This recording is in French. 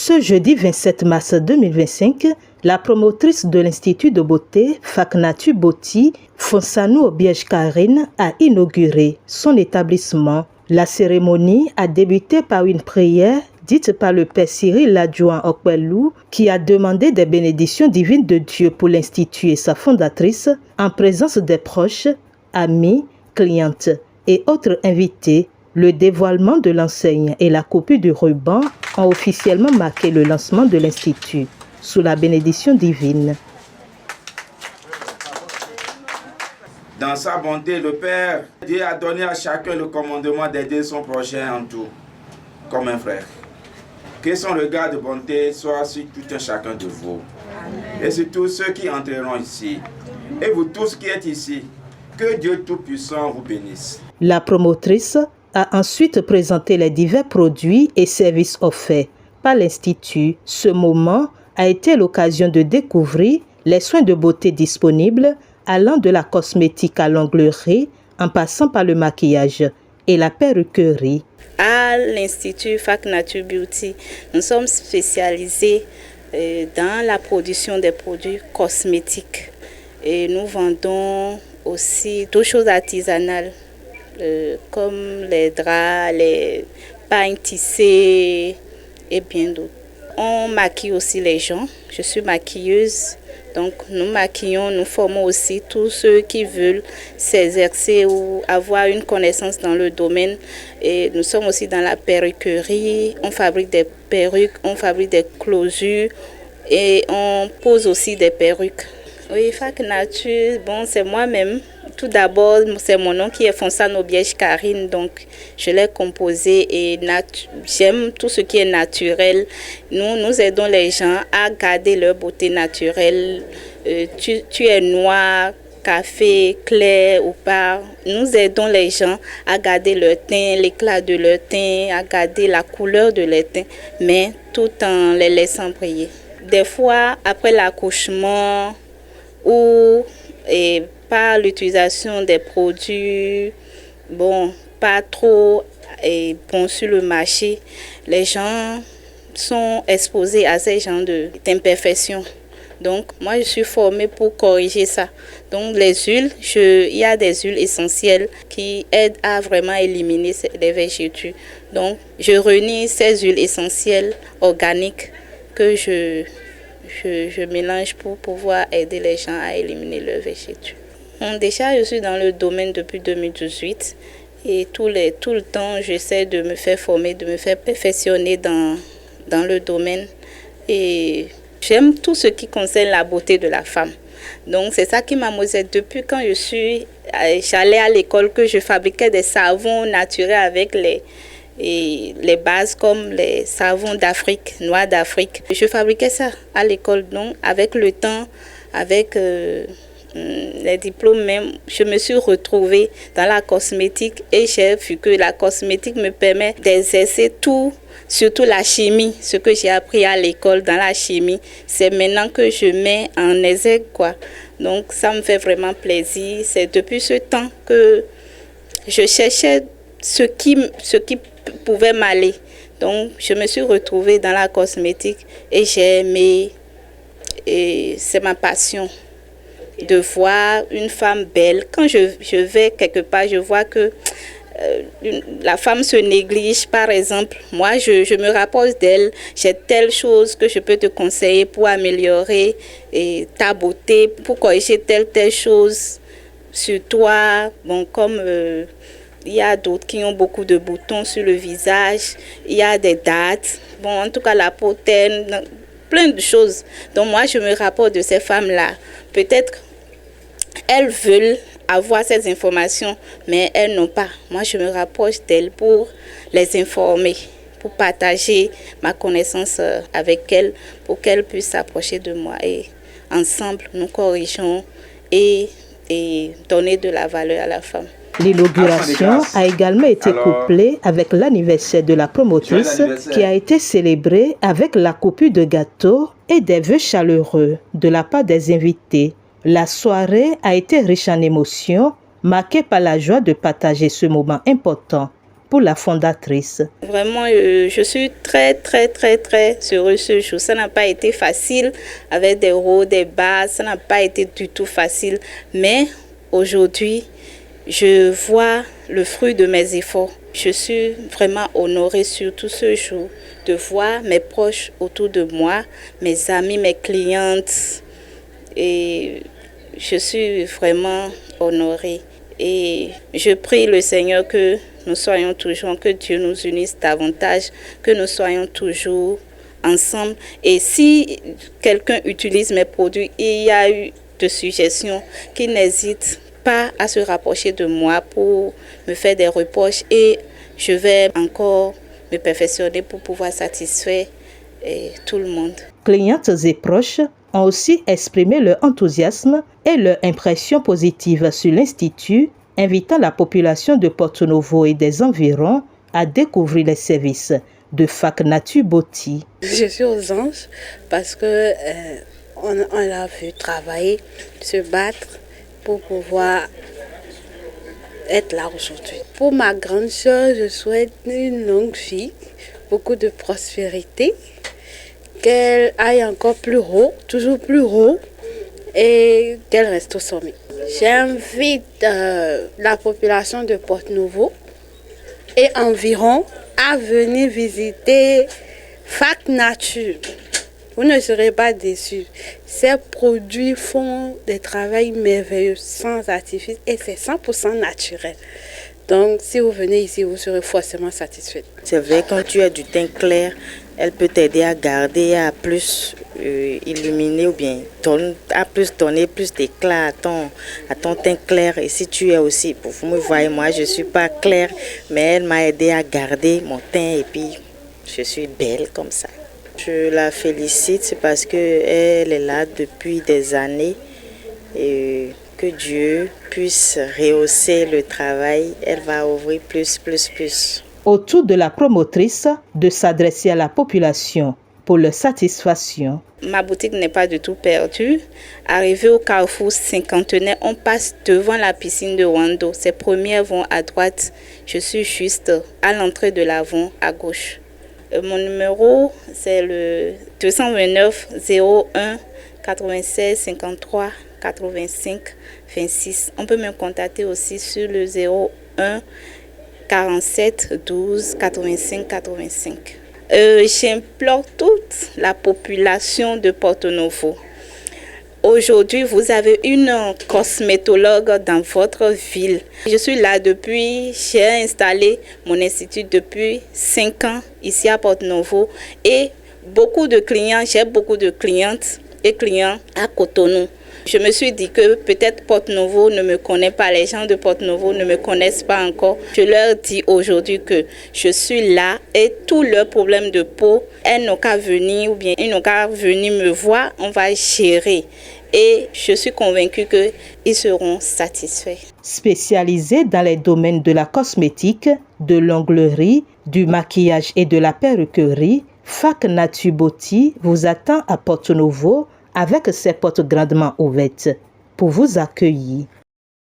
Ce jeudi 27 mars 2025, la promotrice de l'Institut de beauté, Faknatu Boti, Fonsanou Obiège Karine, a inauguré son établissement. La cérémonie a débuté par une prière dite par le père Cyril Adjoint Okwelou, qui a demandé des bénédictions divines de Dieu pour l'Institut et sa fondatrice, en présence des proches, amis, clientes et autres invités. Le dévoilement de l'enseigne et la coupure du ruban ont officiellement marqué le lancement de l'Institut sous la bénédiction divine. Dans sa bonté, le Père, Dieu a donné à chacun le commandement d'aider son prochain en tout, comme un frère. Que son regard de bonté soit sur tout un chacun de vous. Amen. Et sur tous ceux qui entreront ici. Et vous tous qui êtes ici, que Dieu Tout-Puissant vous bénisse. La promotrice a ensuite présenté les divers produits et services offerts par l'Institut. Ce moment a été l'occasion de découvrir les soins de beauté disponibles, allant de la cosmétique à l'onglerie, en passant par le maquillage et la perruquerie. À l'Institut Faknatu Beauty, nous sommes spécialisés dans la production des produits cosmétiques. Et nous vendons aussi d'autres choses artisanales, comme les draps, les pagnes tissées et bien d'autres. On maquille aussi les gens. Je suis maquilleuse, donc nous maquillons, nous formons aussi tous ceux qui veulent s'exercer ou avoir une connaissance dans le domaine. Et nous sommes aussi dans la perruquerie, on fabrique des perruques, on fabrique des closures et on pose aussi des perruques. Oui, Faknatu, bon, c'est moi-même. Tout d'abord, c'est mon nom qui est Fonsanou Obiège Karine, donc je l'ai composé et j'aime tout ce qui est naturel. Nous aidons les gens à garder leur beauté naturelle. Tu es noir, café, clair ou pas. Nous aidons les gens à garder leur teint, l'éclat de leur teint, à garder la couleur de leur teint, mais tout en les laissant briller. Des fois, après l'accouchement ou par l'utilisation des produits pas trop bons sur le marché, les gens sont exposés à ces genres d'imperfections. Donc, moi, je suis formée pour corriger ça. Donc, les huiles, il y a des huiles essentielles qui aident à vraiment éliminer les vergetures. Donc, je reunis ces huiles essentielles organiques que je mélange pour pouvoir aider les gens à éliminer leurs vergetures. Déjà, je suis dans le domaine depuis 2018 et tout le temps, j'essaie de me faire former, de me faire perfectionner dans le domaine. Et j'aime tout ce qui concerne la beauté de la femme. Donc, c'est ça qui m'a motivée depuis quand j'allais à l'école, que je fabriquais des savons naturels avec les bases comme les savons d'Afrique, noix d'Afrique. Je fabriquais ça à l'école. Donc, avec le temps, avec les diplômes même, je me suis retrouvée dans la cosmétique et j'ai vu que la cosmétique me permet d'exercer tout, surtout la chimie, ce que j'ai appris à l'école dans la chimie. C'est maintenant que je mets en exergue, quoi. Donc, ça me fait vraiment plaisir. C'est depuis ce temps que je cherchais ce qui pouvait m'aller. Donc, je me suis retrouvée dans la cosmétique et j'ai aimé. Et c'est ma passion de voir une femme belle. Quand je vais quelque part, je vois que la femme se néglige. Par exemple, moi, je me rapproche d'elle. J'ai telle chose que je peux te conseiller pour améliorer ta beauté, pour corriger telle chose sur toi. Bon, comme il y a d'autres qui ont beaucoup de boutons sur le visage. Il y a des dates. Bon, en tout cas, la peau terne, plein de choses. Donc, moi, je me rapproche de ces femmes-là. Peut-être elles veulent avoir ces informations, mais elles n'ont pas. Moi, je me rapproche d'elles pour les informer, pour partager ma connaissance avec elles, pour qu'elles puissent s'approcher de moi. Et ensemble, nous corrigeons et donner de la valeur à la femme. L'inauguration a également été couplée avec l'anniversaire de la promotrice qui a été célébré avec la coupure de gâteaux et des vœux chaleureux de la part des invités. La soirée a été riche en émotions, marquée par la joie de partager ce moment important pour la fondatrice. Vraiment, je suis très heureuse ce jour. Ça n'a pas été facile avec des hauts, des bas. Ça n'a pas été du tout facile. Mais aujourd'hui, je vois le fruit de mes efforts. Je suis vraiment honorée surtout ce jour de voir mes proches autour de moi, mes amis, mes clientes. Et je suis vraiment honorée. Et je prie le Seigneur que nous soyons toujours, que Dieu nous unisse davantage, que nous soyons toujours ensemble. Et si quelqu'un utilise mes produits et il y a eu de suggestions, qu'il n'hésite pas à se rapprocher de moi pour me faire des reproches et je vais encore me perfectionner pour pouvoir satisfaire tout le monde. Clientes et proches ont aussi exprimé leur enthousiasme et leur impression positive sur l'Institut, invitant la population de Porto-Novo et des environs à découvrir les services de Fac Nature Beauty. Je suis aux anges parce que on a vu travailler, se battre pour pouvoir être là aujourd'hui. Pour ma grande sœur, je souhaite une longue vie, beaucoup de prospérité, qu'elle aille encore plus haut, toujours plus haut, et qu'elle reste au sommet. J'invite la population de Porto-Novo et environ à venir visiter Fac Nature. Vous ne serez pas déçus. Ces produits font des travaux merveilleux, sans artifice, et c'est 100% naturel. Donc, si vous venez ici, vous serez forcément satisfait. C'est vrai, quand tu as du teint clair, elle peut t'aider à garder, à plus illuminer ou bien à plus donner plus d'éclat à ton teint clair. Et si tu es aussi, vous me voyez, moi je ne suis pas claire, mais elle m'a aidé à garder mon teint et puis je suis belle comme ça. Je la félicite parce qu'elle est là depuis des années et que Dieu puisse rehausser le travail. Elle va ouvrir plus. Au tour de la promotrice de s'adresser à la population pour leur satisfaction. Ma boutique n'est pas du tout perdue. Arrivé au carrefour cinquantenaire, on passe devant la piscine de Wando. Ces premières vont à droite. Je suis juste à l'entrée de l'avant à gauche. Mon numéro, c'est le 229 01 96 53 85 26. On peut me contacter aussi sur le 01 47 12 85 85. J'implore toute la population de Porto-Novo. Aujourd'hui, vous avez une cosmétologue dans votre ville. Je suis là j'ai installé mon institut depuis 5 ans ici à Porto-Novo et j'ai beaucoup de clientes et clients à Cotonou. Je me suis dit que peut-être Porto-Novo ne me connaît pas, les gens de Porto-Novo ne me connaissent pas encore. Je leur dis aujourd'hui que je suis là et tous leurs problèmes de peau, elles n'ont qu'à venir ou bien ils n'ont qu'à venir me voir, on va gérer. Et je suis convaincue qu'ils seront satisfaits. Spécialisée dans les domaines de la cosmétique, de l'onglerie, du maquillage et de la perruquerie, Fac Nature Beauty vous attend à Porto-Novo avec ses portes grandement ouvertes pour vous accueillir.